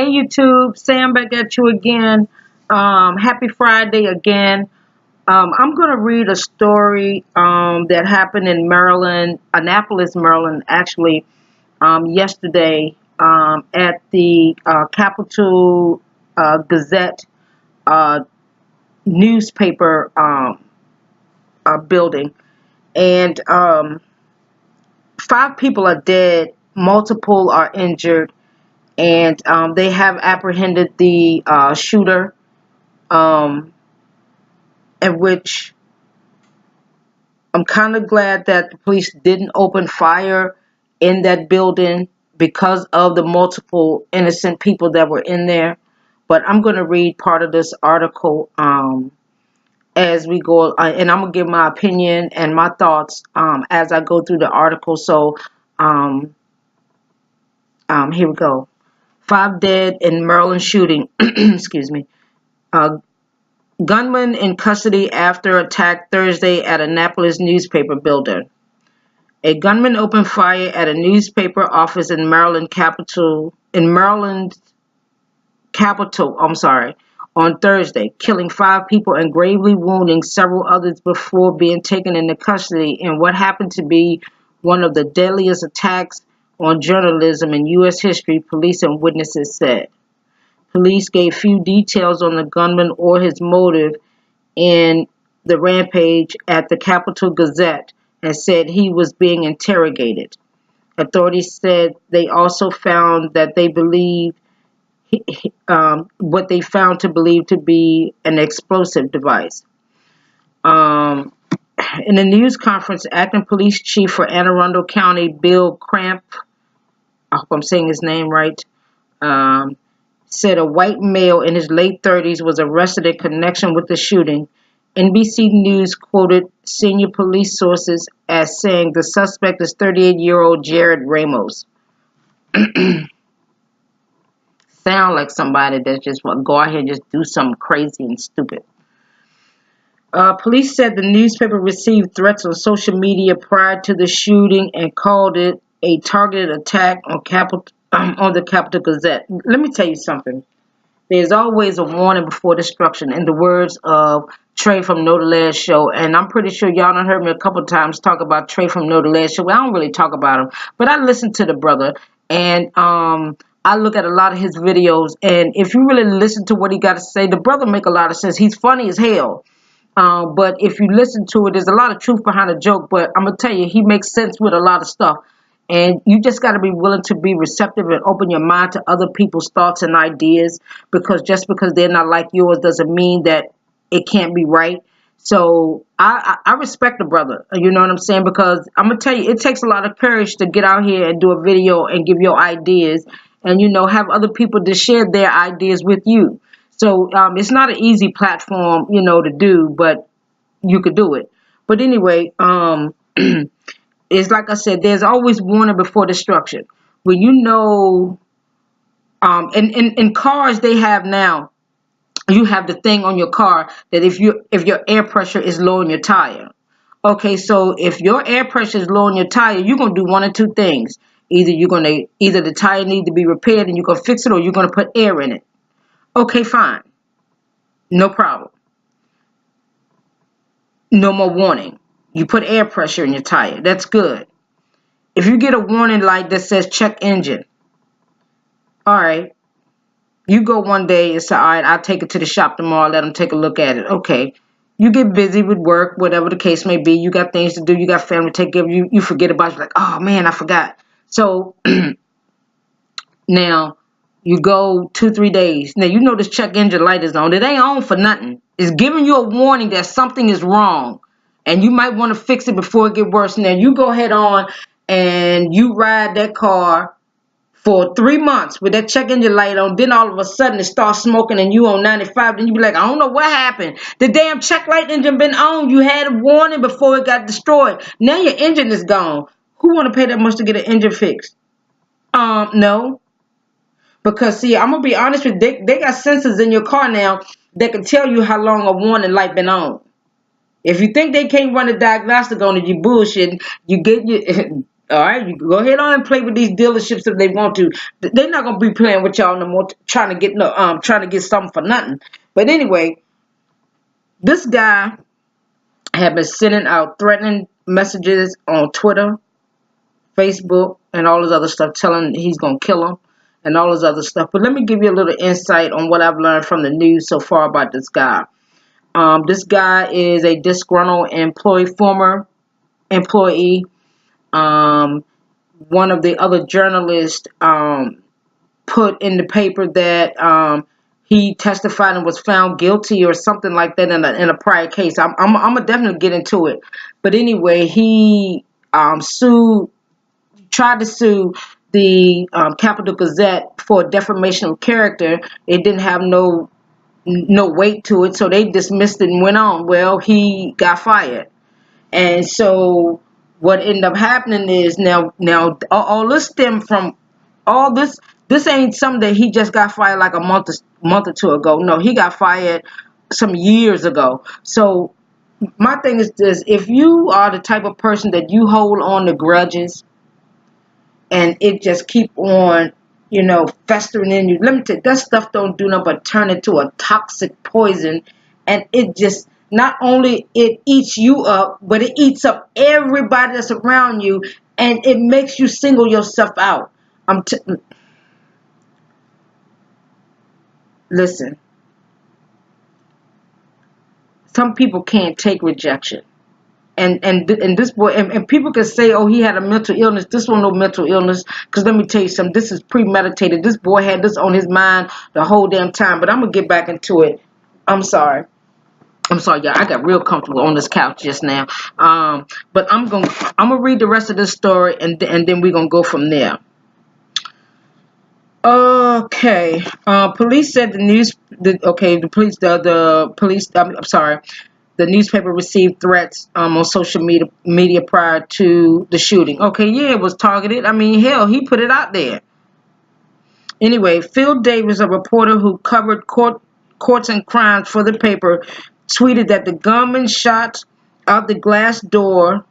Hey YouTube, Sam back at you again. Happy Friday again. I'm going to read a story that happened in Maryland, Annapolis, Maryland, actually, yesterday at the Capitol Gazette uh, newspaper building. And 5 people are dead, multiple are injured, and they have apprehended the shooter, um, in which I'm kind of glad that the police didn't open fire in that building because of the multiple innocent people that were in there. But I'm going to read part of this article as we go, and I'm going to give my opinion and my thoughts as I go through the article. So um, here we go. 5 dead in Maryland shooting. Excuse me. Uh, Gunman in custody after attack Thursday at Annapolis newspaper building. A gunman opened fire at a newspaper office in Maryland capital on Thursday, killing 5 people and gravely wounding several others before being taken into custody in what happened to be one of the deadliest attacks on journalism in U.S. history, police and witnesses said. Police gave few details on the gunman or his motive in the rampage at the Capitol Gazette and said he was being interrogated. Authorities said they also found that they believe what they found to believe to be an explosive device. In a news conference, acting police chief for Anne Arundel County, Bill Cramp, I hope I'm saying his name right, said a white male in his late 30s was arrested in connection with the shooting. NBC News quoted senior police sources as saying the suspect is 38-year-old Jared Ramos. Sound like somebody that just want to go out here and just do something crazy and stupid. Police said the newspaper received threats on social media prior to the shooting and called it a targeted attack on the Capitol Gazette. Let me tell you something. There's always a warning before destruction, in the words of Trey from Know the Last Show. And I'm pretty sure y'all done heard me a couple times talk about Trey from Know the Last Show. Well, I don't really talk about him, but I listen to the brother, and I look at a lot of his videos. And if you really listen to what he got to say, the brother make a lot of sense. He's funny as hell. But if you listen to it, there's a lot of truth behind a joke. But I'm going to tell you, he makes sense with a lot of stuff. And you just got to be willing to be receptive and open your mind to other people's thoughts and ideas, because just because they're not like yours doesn't mean that it can't be right. So I respect the brother, you know what I'm saying? Because I'm going to tell you, it takes a lot of courage to get out here and do a video and give your ideas and, have other people to share their ideas with you. So it's not an easy platform, to do, but you could do it. But anyway, it's like I said, there's always warning before destruction. When in cars they have now, you have the thing on your car that if your air pressure is low in your tire. Okay, so if your air pressure is low in your tire, you're gonna do one or two things. Either the tire need to be repaired and you're gonna fix it, or you're gonna put air in it. Okay, fine. No problem. No more warning. You put air pressure in your tire. That's good. If you get a warning light that says check engine, all right, you go one day and say, all right, I'll take it to the shop tomorrow, let them take a look at it. Okay, you get busy with work, whatever the case may be. You got things to do. You got family to take care of. You forget about it. You're like, oh, man, I forgot. So now you go 2-3 days. Now, this check engine light is on. It ain't on for nothing. It's giving you a warning that something is wrong, and you might want to fix it before it get worse. Now, you go ahead on and you ride that car for 3 months with that check engine light on. Then all of a sudden it starts smoking and you on 95. Then you be like, I don't know what happened. The damn check light engine been on. You had a warning before it got destroyed. Now your engine is gone. Who want to pay that much to get an engine fixed? No. Because see, I'm gonna be honest with you, they got sensors in your car now that can tell you how long a warning light been on. If you think they can't run a diagnostic on it, you bullshit. You get your All right, you go ahead on and play with these dealerships if they want to. They're not gonna be playing with y'all no more, trying to get something for nothing. But anyway, this guy had been sending out threatening messages on Twitter, Facebook, and all this other stuff, telling he's gonna kill him and all this other stuff. But let me give you a little insight on what I've learned from the news so far about this guy. This guy is a disgruntled former employee. One of the other journalists put in the paper that he testified and was found guilty or something like that in a prior case. I'm gonna definitely get into it. But anyway, he tried to sue the Capital Gazette for defamation of character. It didn't have no weight to it, so they dismissed it and went on. Well, he got fired. And so what ended up happening is now all this stemmed from all this. This ain't something that he just got fired like a month or two ago. No, he got fired some years ago. So my thing is this: if you are the type of person that you hold on to grudges and it just keep on, festering in you, let me tell you, that stuff don't do nothing but turn into a toxic poison, and it just not only it eats you up, but it eats up everybody that's around you, and it makes you single yourself out. Listen, some people can't take rejection. And this boy, and people can say, oh, he had a mental illness. This was no mental illness, because let me tell you something, this is premeditated. This boy had this on his mind the whole damn time. But I'm gonna get back into it. I'm sorry, y'all. I got real comfortable on this couch just now. But I'm gonna read the rest of this story, and then we're gonna go from there. Okay. Police said the newspaper received threats on social media prior to the shooting. Okay, yeah, it was targeted. I mean, hell, he put it out there. Anyway, Phil Davis, a reporter who covered courts and crimes for the paper, tweeted that the gunman shot out the glass door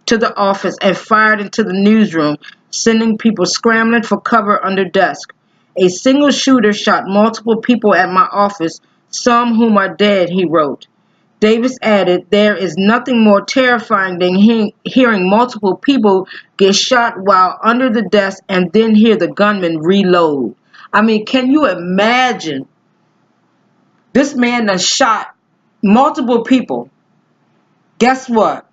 to the office and fired into the newsroom, sending people scrambling for cover under desk. A single shooter shot multiple people at my office, some whom are dead, he wrote. Davis added, there is nothing more terrifying than hearing multiple people get shot while under the desk and then hear the gunman reload. I mean, can you imagine? This man done shot multiple people. Guess what?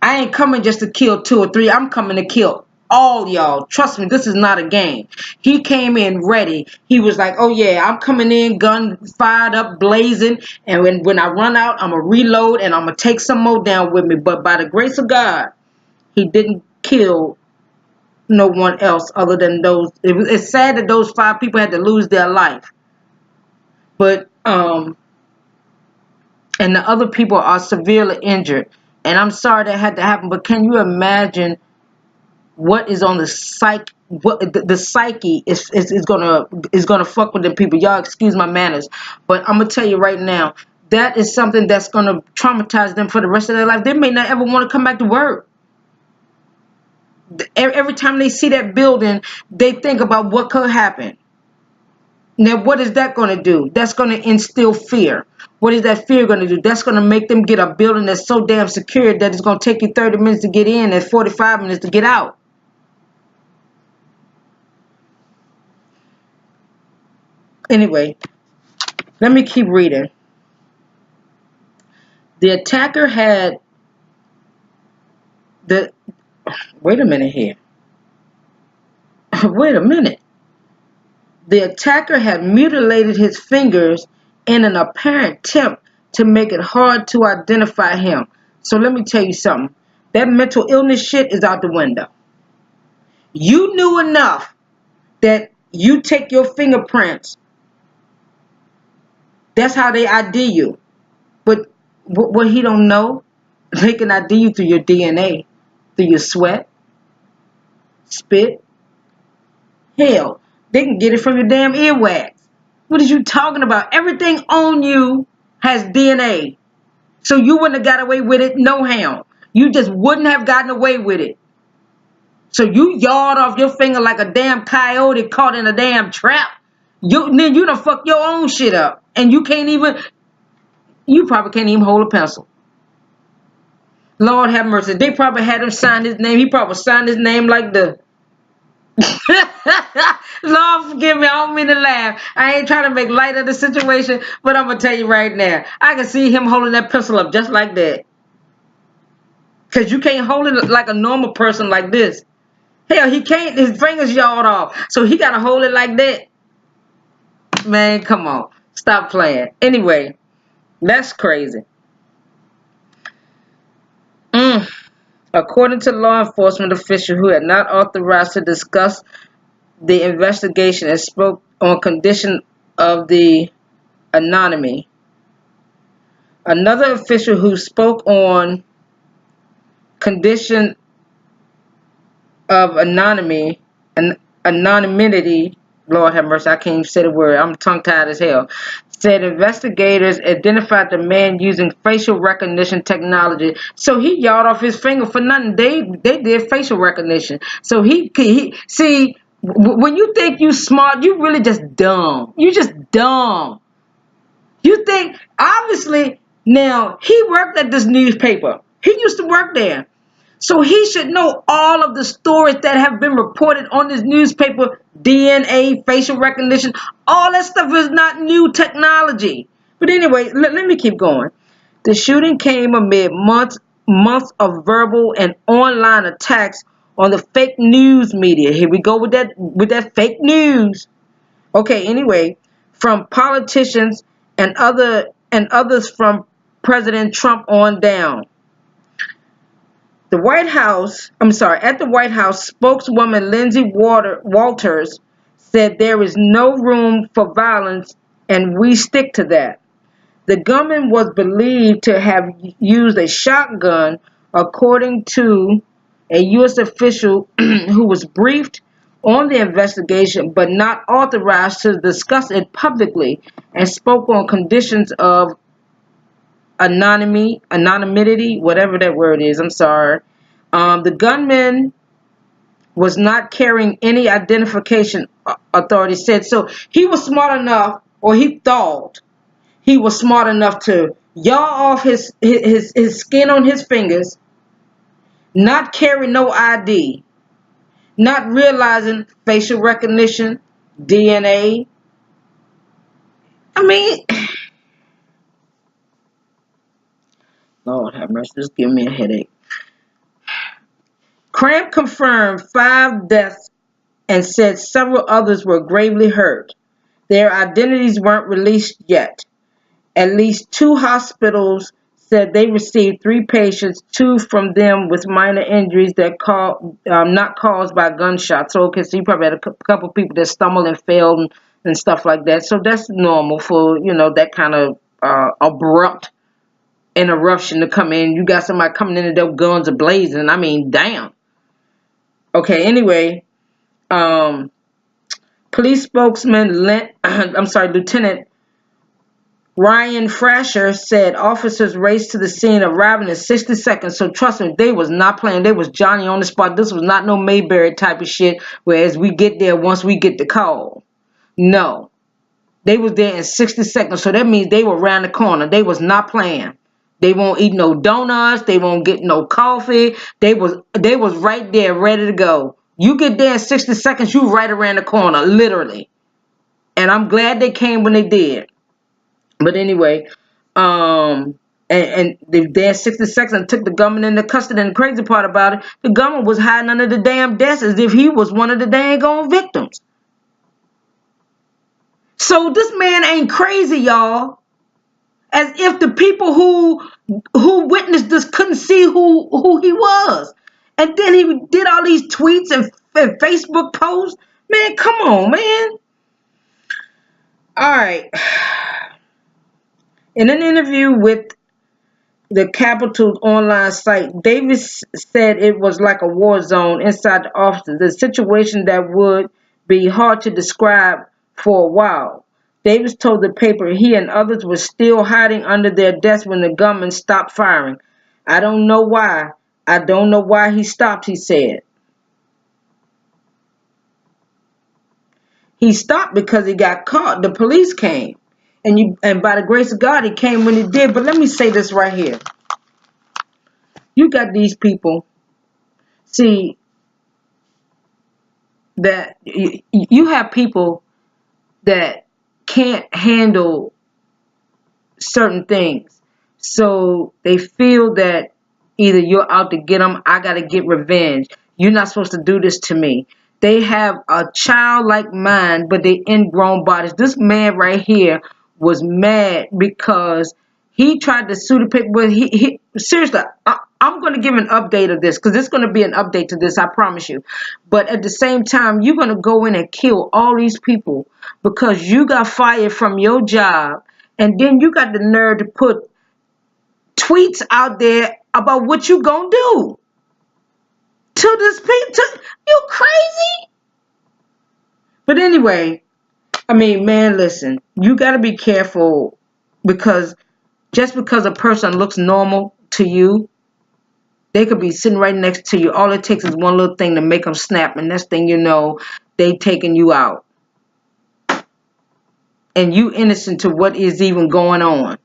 I ain't coming just to kill 2 or 3. I'm coming to kill all y'all. Trust me, this is not a game. He came in ready. He was like, oh yeah, I'm coming in, gun fired up, blazing, and when I run out, I'm going to reload and I'm going to take some more down with me. But by the grace of God, he didn't kill no one else other than those. It's sad that those 5 people had to lose their life. But, and the other people are severely injured. And I'm sorry that had to happen, but can you imagine what is on the psyche? What the psyche is gonna fuck with them people. Y'all excuse my manners, but I'm gonna tell you right now, that is something that's gonna traumatize them for the rest of their life. They may not ever want to come back to work. Every time they see that building, they think about what could happen. Now, what is that going to do? That's going to instill fear. What is that fear going to do? That's going to make them get a building that's so damn secure that it's going to take you 30 minutes to get in and 45 minutes to get out. Anyway, let me keep reading. The attacker had the... Wait a minute here. Wait a minute. The attacker had mutilated his fingers in an apparent attempt to make it hard to identify him. So let me tell you something. That mental illness shit is out the window. You knew enough that you take your fingerprints. That's how they ID you. But what he don't know, they can ID you through your DNA, through your sweat, spit. Hell, they can get it from your damn earwax. What are you talking about? Everything on you has DNA. So you wouldn't have got away with it no how. You just wouldn't have gotten away with it. So you yawed off your finger like a damn coyote caught in a damn trap. Then you done fuck your own shit up. And you probably can't even hold a pencil. Lord have mercy. They probably had him sign his name. He probably signed his name like the Lord forgive me, I don't mean to laugh. I ain't trying to make light of the situation, but I'm gonna tell you right now. I can see him holding that pencil up just like that. Cause you can't hold it like a normal person like this. Hell, he can't, his fingers yawed off. So he gotta hold it like that. Man, come on. Stop playing. Anyway, that's crazy. According to law enforcement official who had not authorized to discuss the investigation and spoke on condition of the anonymity. Another official who spoke on condition of anonymity, Lord have mercy, I can't even say the word, I'm tongue-tied as hell, said investigators identified the man using facial recognition technology. So he yawed off his finger for nothing. They did facial recognition. So he see, when you think you smart, you really just dumb. You just dumb. You think, obviously, now, he worked at this newspaper. He used to work there. So he should know all of the stories that have been reported on this newspaper, DNA, facial recognition. All that stuff is not new technology. But anyway, let me keep going. The shooting came amid months of verbal and online attacks on the fake news media. Here we go with that fake news. Okay, anyway, from politicians and others from President Trump on down. At the White House, spokeswoman Lindsay Walters said there is no room for violence and we stick to that. The gunman was believed to have used a shotgun, according to a U.S. official who was briefed on the investigation but not authorized to discuss it publicly, and spoke on conditions of anonymity, whatever that word is. I'm sorry. The gunman was not carrying any identification, authorities said. So he was smart enough, or he thought he was smart enough to yaw off his skin on his fingers, not carry no ID, not realizing facial recognition, DNA. I mean, Lord have mercy, just give me a headache. Cramp confirmed 5 deaths and said several others were gravely hurt. Their identities weren't released yet. At least 2 hospitals said they received 3 patients, 2 from them with minor injuries that not caused by gunshots. So, okay, so you probably had a couple people that stumbled and fell and stuff like that. So that's normal for, that kind of abrupt interruption to come in. You got somebody coming in and their guns are blazing. I mean, damn. Okay, anyway, police spokesman, Lieutenant Ryan Frasher said officers raced to the scene, arriving in 60 seconds. So trust me, they was not playing. They was Johnny on the spot. This was not no Mayberry type of shit, whereas we get there once we get the call. No. They was there in 60 seconds. So that means they were around the corner. They was not playing. They won't eat no donuts. They won't get no coffee. They was right there ready to go. You get there in 60 seconds, you right around the corner, literally. And I'm glad they came when they did. But anyway, and they there 60 seconds and took the gunman into custody. And the crazy part about it, the gunman was hiding under the damn desk as if he was one of the dang on victims. So this man ain't crazy, y'all. As if the people who witnessed this couldn't see who he was. And then he did all these tweets and Facebook posts. Man, come on, man. All right. In an interview with the Capitol's online site, Davis said it was like a war zone inside the offices, a situation that would be hard to describe for a while. Davis told the paper he and others were still hiding under their desks when the gunman stopped firing. I don't know why. I don't know why he stopped, he said. He stopped because he got caught. The police came. And by the grace of God, he came when he did. But let me say this right here. You got these people, see, that you have people that can't handle certain things. So they feel that either you're out to get them, I got to get revenge. You're not supposed to do this to me. They have a childlike mind, but they ingrown bodies. This man right here was mad because he tried to sue the people. But he seriously, I'm going to give an update of this because there's going to be an update to this, I promise you. But at the same time, you're going to go in and kill all these people because you got fired from your job. And then you got the nerve to put tweets out there about what you gonna do to this people. You crazy? But anyway, I mean, man, listen. You got to be careful because just because a person looks normal to you, they could be sitting right next to you. All it takes is one little thing to make them snap, and next thing you know, they taking you out. And you innocent to what is even going on.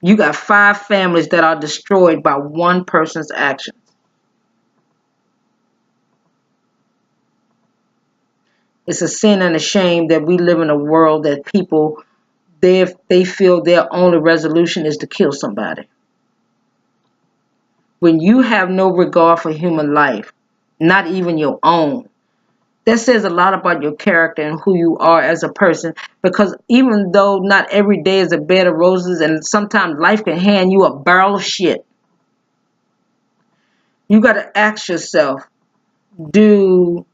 You got 5 families that are destroyed by one person's actions. It's a sin and a shame that we live in a world that people, they feel their only resolution is to kill somebody. When you have no regard for human life, not even your own, that says a lot about your character and who you are as a person. Because even though not every day is a bed of roses and sometimes life can hand you a barrel of shit, you got to ask yourself, do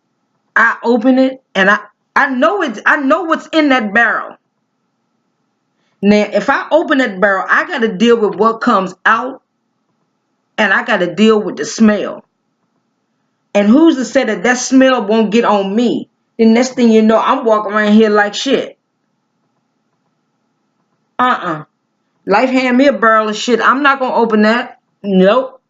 I open it? And I know what's in that barrel. Now, if I open that barrel, I got to deal with what comes out, and I got to deal with the smell. And who's to say that that smell won't get on me? The next thing you know, I'm walking around here like shit. Life hand me a barrel of shit. I'm not going to open that. Nope.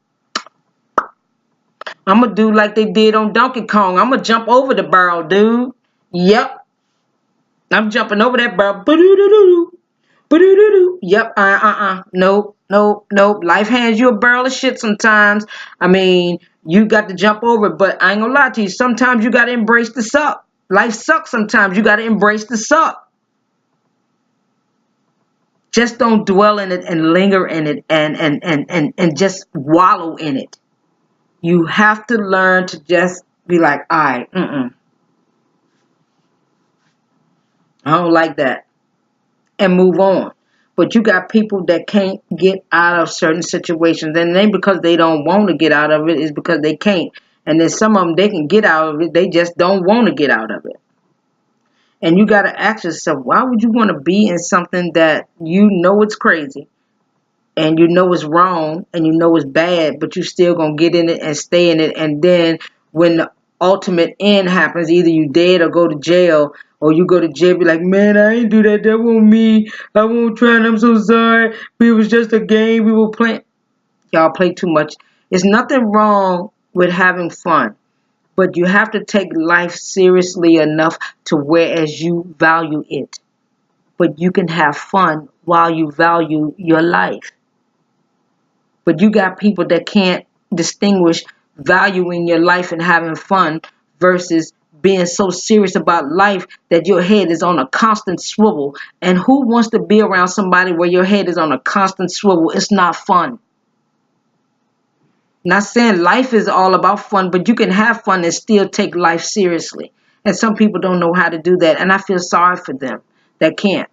I'm going to do like they did on Donkey Kong. I'm going to jump over the barrel, dude. Yep. I'm jumping over that barrel. Yep. Nope. Life hands you a barrel of shit sometimes. I mean, you got to jump over it, but I ain't gonna lie to you. Sometimes you got to embrace the suck. Life sucks sometimes. You got to embrace the suck. Just don't dwell in it and linger in it and just wallow in it. You have to learn to just be like, all right, I don't like that. And move on. But you got people that can't get out of certain situations. And it ain't because they don't want to get out of it. It's because they can't. And then some of them, they can get out of it. They just don't want to get out of it. And you got to ask yourself, why would you want to be in something that you know it's crazy and you know it's wrong and you know it's bad, but you still going to get in it and stay in it. And then when the ultimate end happens, either you dead or go to jail, or you go to jail, be like, man, I ain't do that. That wasn't me. I won't try and I'm so sorry. It was just a game we were playing. Y'all play too much. There's nothing wrong with having fun. But you have to take life seriously enough to whereas you value it. But you can have fun while you value your life. But you got people that can't distinguish valuing your life and having fun versus being so serious about life that your head is on a constant swivel. And who wants to be around somebody where your head is on a constant swivel? It's not fun. Not saying life is all about fun, but you can have fun and still take life seriously. And some people don't know how to do that. And I feel sorry for them that can't.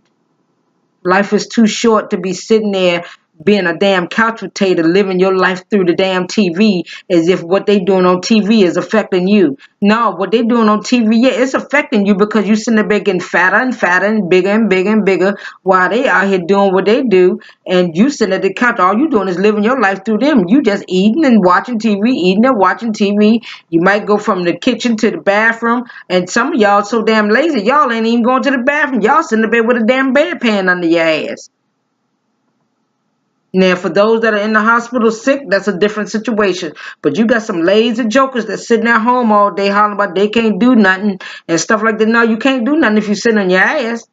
Life is too short to be sitting there being a damn couch potato, living your life through the damn TV as if what they doing on TV is affecting you. No, what they doing on TV, yeah, it's affecting you because you sitting there getting fatter and fatter and bigger and bigger and bigger while they out here doing what they do. And you sitting at the couch, all you doing is living your life through them. You just eating and watching TV, eating and watching TV. You might go from the kitchen to the bathroom. And some of y'all so damn lazy, y'all ain't even going to the bathroom. Y'all sitting in the bed with a damn bedpan under your ass. Now, for those that are in the hospital sick, that's a different situation. But you got some lazy jokers that sitting at home all day hollering about they can't do nothing and stuff like that. No, you can't do nothing if you sit on your ass.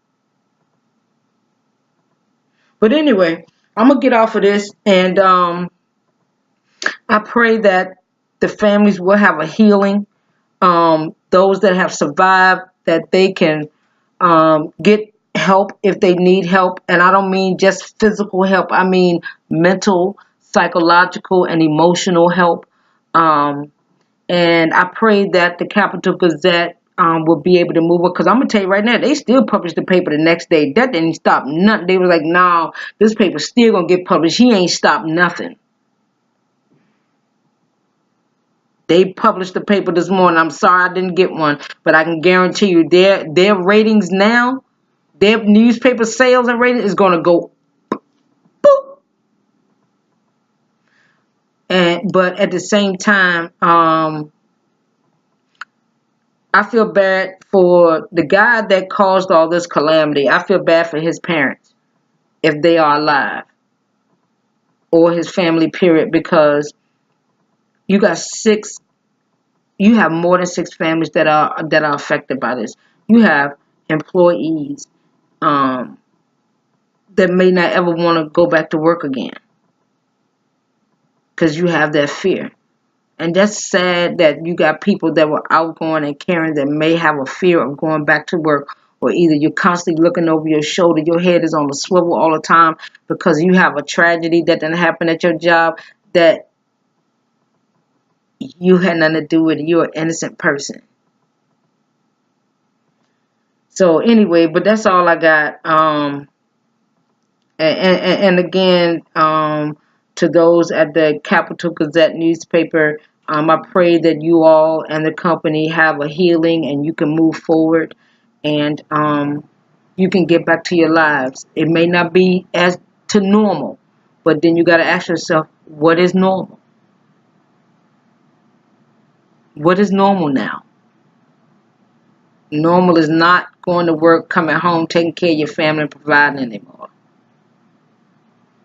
But anyway, I'm gonna get off of this, and I pray that the families will have a healing. Those that have survived, that they can get help if they need help. And I don't mean just physical help. I mean mental, psychological, and emotional help. Um, and I pray that the Capital Gazette will be able to move it. Because I'm going to tell you right now, they still published the paper the next day. That didn't stop nothing. They was like, no, this paper's still going to get published. He ain't stopped nothing. They published the paper this morning. I'm sorry I didn't get one, but I can guarantee you their ratings now, their newspaper sales and ratings is going to go boop. But at the same time, I feel bad for the guy that caused all this calamity. I feel bad for his parents if they are alive, or his family, period, because you got you have more than 6 families that are affected by this. You have employees that may not ever want to go back to work again because you have that fear. And that's sad that you got people that were outgoing and caring that may have a fear of going back to work, or either you're constantly looking over your shoulder, your head is on the swivel all the time because you have a tragedy that didn't happen at your job that you had nothing to do with. You're an innocent person. So anyway, but that's all I got. And again, to those at the Capital Gazette newspaper, I pray that you all and the company have a healing and you can move forward, and you can get back to your lives. It may not be as to normal, but then you got to ask yourself, what is normal? What is normal now? Normal is not going to work, coming home, taking care of your family, and providing anymore.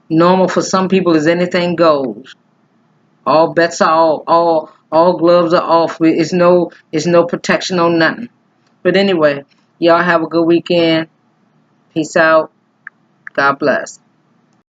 Normal for some people is anything goes. All bets are all gloves are off. It's no protection on nothing. But anyway, y'all have a good weekend. Peace out. God bless.